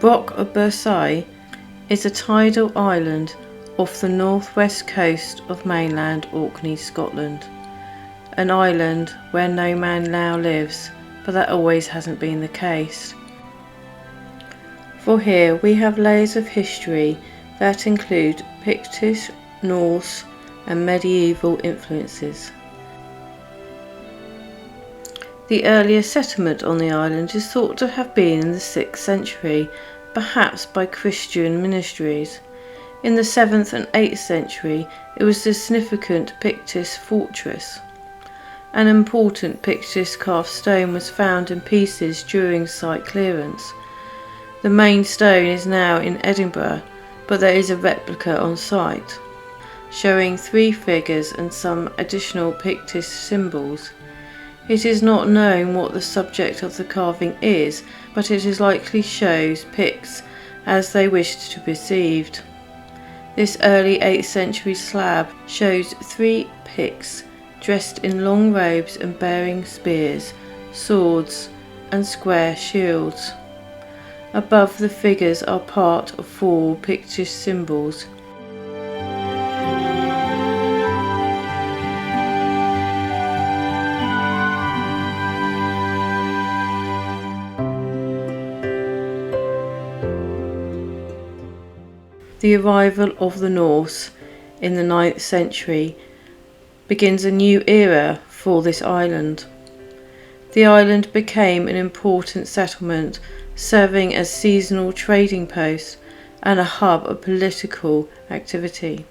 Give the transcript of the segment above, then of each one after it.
Brough of Birsay is a tidal island off the northwest coast of mainland Orkney, Scotland. An island where no man now lives, but that always hasn't been the case. For here we have layers of history that include Pictish, Norse and medieval influences. The earliest settlement on the island is thought to have been in the 6th century, perhaps by Christian ministries. In the 7th and 8th century it was a significant Pictish fortress. An important Pictish carved stone was found in pieces during site clearance. The main stone is now in Edinburgh, but there is a replica on site, showing 3 figures and some additional Pictish symbols. It is not known what the subject of the carving is, but it is likely shows Picts as they wished to be perceived. This early 8th century slab shows 3 Picts dressed in long robes and bearing spears, swords and square shields. Above the figures are part of 4 Pictish symbols. The arrival of the Norse in the 9th century begins a new era for this island. The island became an important settlement, serving as seasonal trading post and a hub of political activity.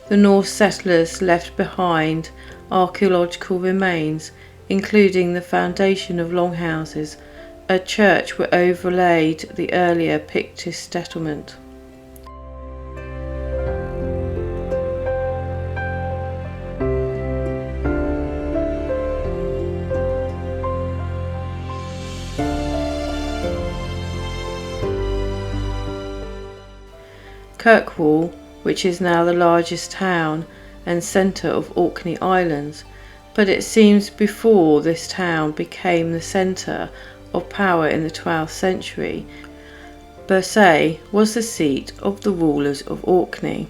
The Norse settlers left behind archaeological remains, including the foundation of longhouses, a church which overlaid the earlier Pictish settlement. Kirkwall, which is now the largest town and centre of Orkney Islands, but it seems before this town became the centre of power in the 12th century. Birsay was the seat of the rulers of Orkney.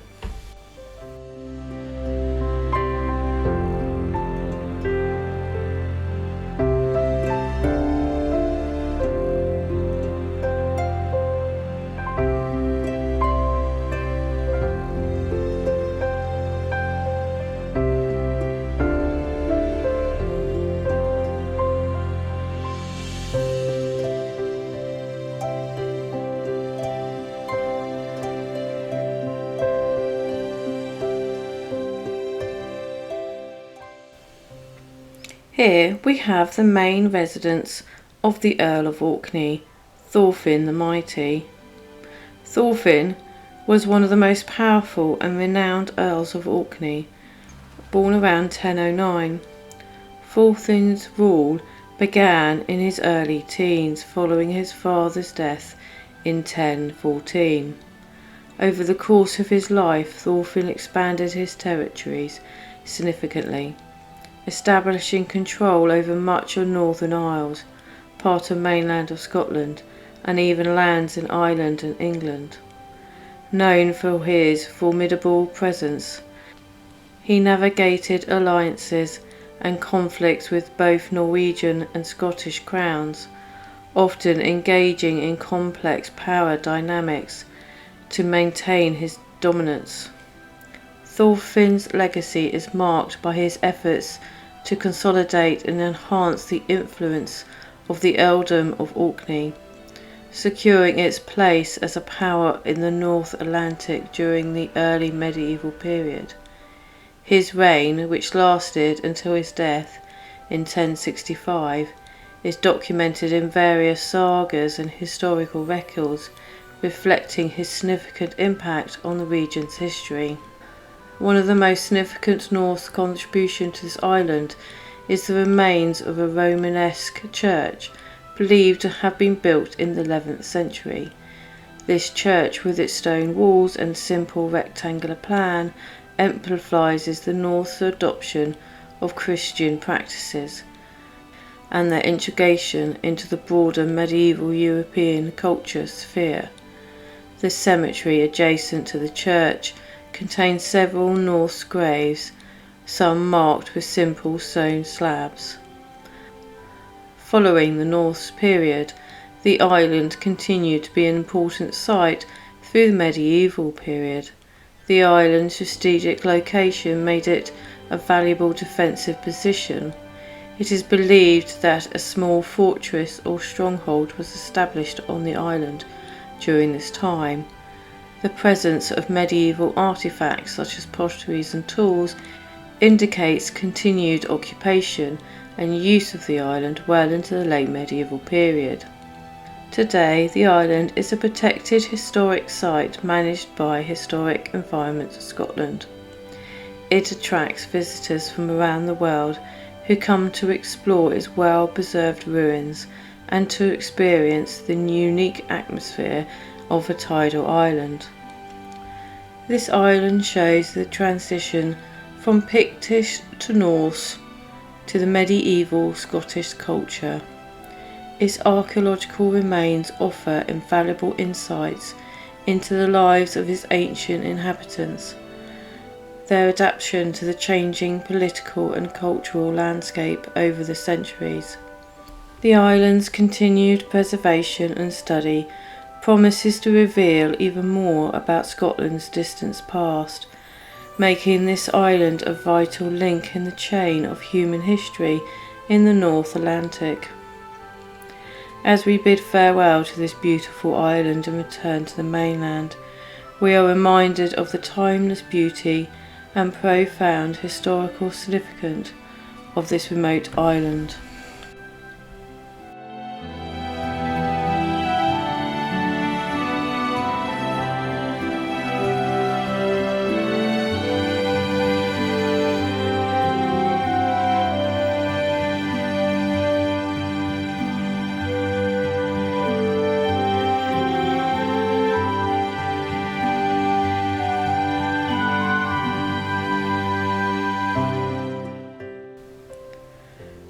Here we have the main residence of the Earl of Orkney, Thorfinn the Mighty. Thorfinn was one of the most powerful and renowned Earls of Orkney, born around 1009. Thorfinn's rule began in his early teens following his father's death in 1014. Over the course of his life, Thorfinn expanded his territories significantly, establishing control over much of Northern Isles, part of mainland of Scotland, and even lands in Ireland and England. Known for his formidable presence, he navigated alliances and conflicts with both Norwegian and Scottish crowns, often engaging in complex power dynamics to maintain his dominance. Thorfinn's legacy is marked by his efforts to consolidate and enhance the influence of the Earldom of Orkney, securing its place as a power in the North Atlantic during the early medieval period. His reign, which lasted until his death in 1065, is documented in various sagas and historical records, reflecting his significant impact on the region's history. One of the most significant Norse contributions to this island is the remains of a Romanesque church, believed to have been built in the 11th century. This church, with its stone walls and simple rectangular plan, emphasizes the Norse adoption of Christian practices. and their integration into the broader medieval European culture sphere. The cemetery adjacent to the church contains several Norse graves, some marked with simple stone slabs. Following the Norse period, the island continued to be an important site through the medieval period. The island's strategic location made it a valuable defensive position. It is believed that a small fortress or stronghold was established on the island during this time. The presence of medieval artifacts such as potteries and tools indicates continued occupation and use of the island well into the late medieval period. Today, the island is a protected historic site managed by Historic Environment Scotland. It attracts visitors from around the world who come to explore its well-preserved ruins and to experience the unique atmosphere of a tidal island. This island shows the transition from Pictish to Norse to the medieval Scottish culture. Its archaeological remains offer invaluable insights into the lives of its ancient inhabitants, their adaptation to the changing political and cultural landscape over the centuries. The island's continued preservation and study promises to reveal even more about Scotland's distant past, making this island a vital link in the chain of human history in the North Atlantic. As we bid farewell to this beautiful island and return to the mainland, we are reminded of the timeless beauty and profound historical significance of this remote island.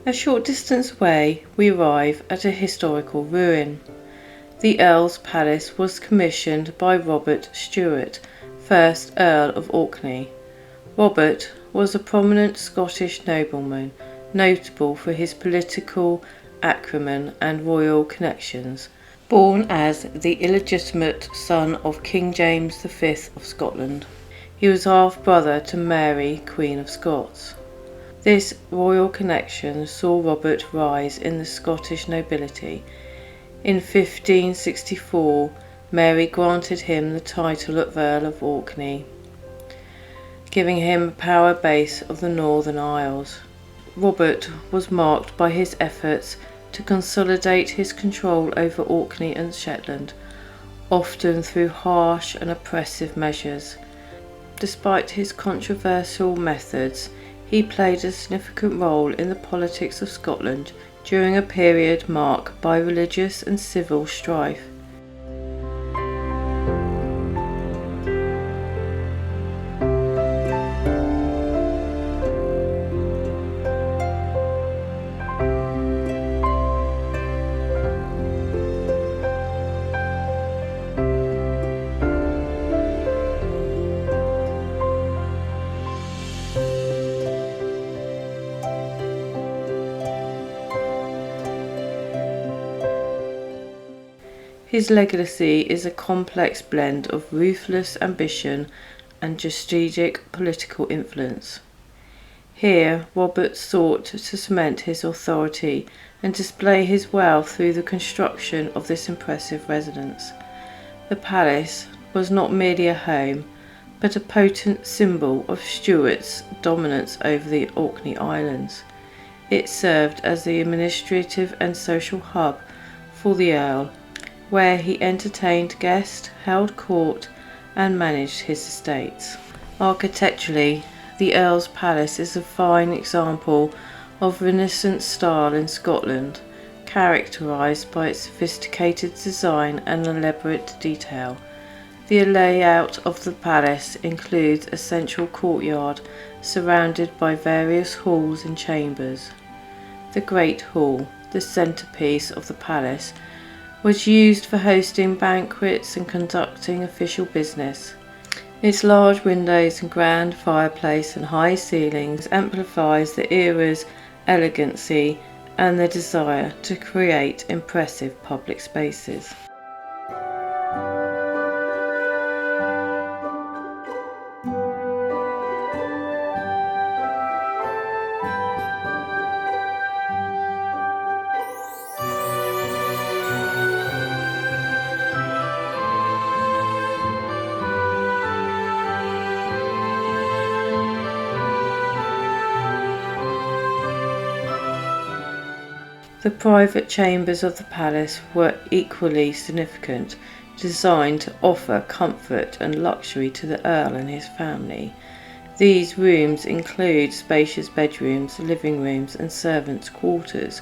A short distance away, we arrive at a historical ruin. The Earl's palace was commissioned by Robert Stewart, 1st Earl of Orkney. Robert was a prominent Scottish nobleman, notable for his political acumen and royal connections. Born as the illegitimate son of King James V of Scotland, he was half-brother to Mary, Queen of Scots. This royal connection saw Robert rise in the Scottish nobility. In 1564, Mary granted him the title of Earl of Orkney, giving him a power base of the Northern Isles. Robert was marked by his efforts to consolidate his control over Orkney and Shetland, often through harsh and oppressive measures. Despite his controversial methods, he played a significant role in the politics of Scotland during a period marked by religious and civil strife. His legacy is a complex blend of ruthless ambition and strategic political influence. Here, Robert sought to cement his authority and display his wealth through the construction of this impressive residence. The palace was not merely a home, but a potent symbol of Stuart's dominance over the Orkney Islands. It served as the administrative and social hub for the Earl, where he entertained guests, held court, and managed his estates. Architecturally, the Earl's Palace is a fine example of Renaissance style in Scotland, characterised by its sophisticated design and elaborate detail. The layout of the palace includes a central courtyard surrounded by various halls and chambers. The Great Hall, the centrepiece of the palace, was used for hosting banquets and conducting official business. Its large windows and grand fireplace and high ceilings amplifies the era's elegancy and the desire to create impressive public spaces. The private chambers of the palace were equally significant, designed to offer comfort and luxury to the Earl and his family. These rooms include spacious bedrooms, living rooms and servants' quarters,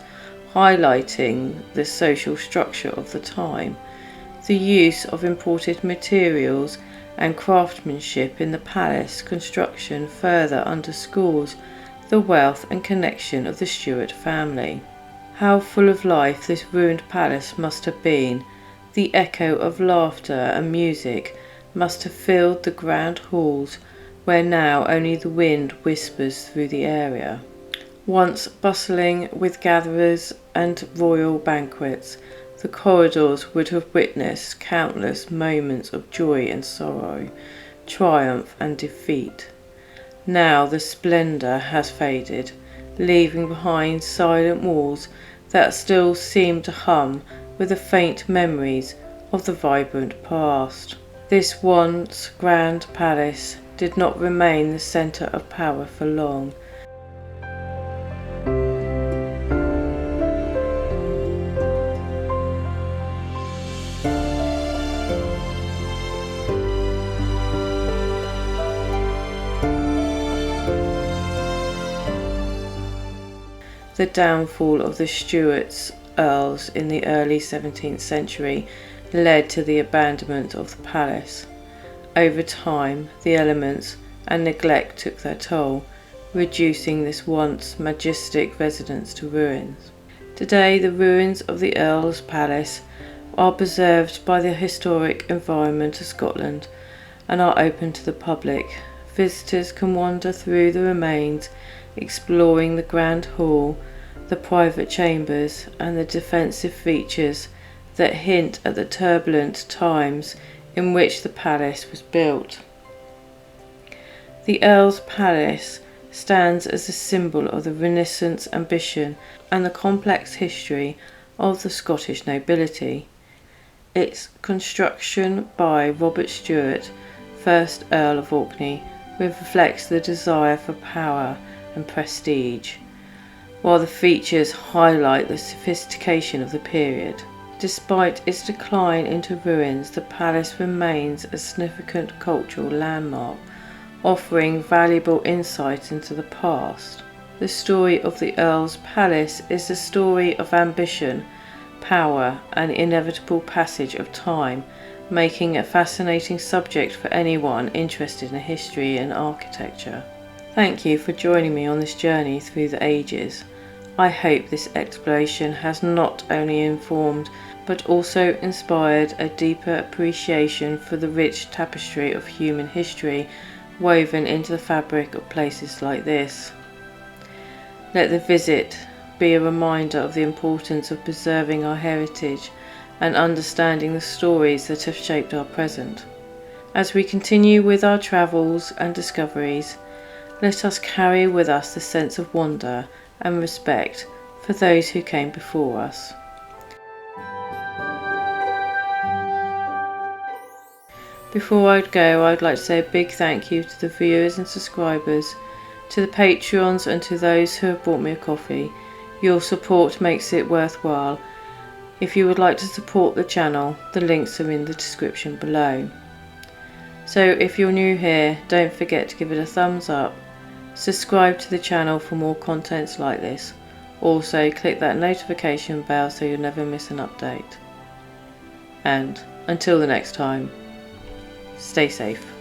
highlighting the social structure of the time. The use of imported materials and craftsmanship in the palace construction further underscores the wealth and connection of the Stuart family. How full of life this ruined palace must have been. The echo of laughter and music must have filled the grand halls, where now only the wind whispers through the area. Once bustling with gatherers and royal banquets, the corridors would have witnessed countless moments of joy and sorrow, triumph and defeat. Now the splendour has faded, leaving behind silent walls that still seem to hum with the faint memories of the vibrant past. This once grand palace did not remain the centre of power for long. The downfall of the Stuart Earls in the early 17th century led to the abandonment of the palace. Over time, the elements and neglect took their toll, reducing this once majestic residence to ruins. Today, the ruins of the Earl's Palace are preserved by the historic environment of Scotland and are open to the public. Visitors can wander through the remains, exploring the Grand Hall, the private chambers and the defensive features that hint at the turbulent times in which the palace was built. The Earl's Palace stands as a symbol of the Renaissance ambition and the complex history of the Scottish nobility. Its construction by Robert Stewart, 1st Earl of Orkney, reflects the desire for power and prestige, while the features highlight the sophistication of the period. Despite its decline into ruins, the palace remains a significant cultural landmark, offering valuable insight into the past. The story of the Earl's Palace is the story of ambition, power, and inevitable passage of time, making it a fascinating subject for anyone interested in history and architecture. Thank you for joining me on this journey through the ages. I hope this exploration has not only informed but also inspired a deeper appreciation for the rich tapestry of human history woven into the fabric of places like this. Let the visit be a reminder of the importance of preserving our heritage and understanding the stories that have shaped our present. As we continue with our travels and discoveries, let us carry with us the sense of wonder and respect for those who came before us. Before I go, I'd like to say a big thank you to the viewers and subscribers, to the Patreons and to those who have bought me a coffee. Your support makes it worthwhile. If you would like to support the channel, the links are in the description below. So if you're new here, don't forget to give it a thumbs up. Subscribe to the channel for more contents like this. Also click that notification bell so you'll never miss an update. And until the next time, stay safe.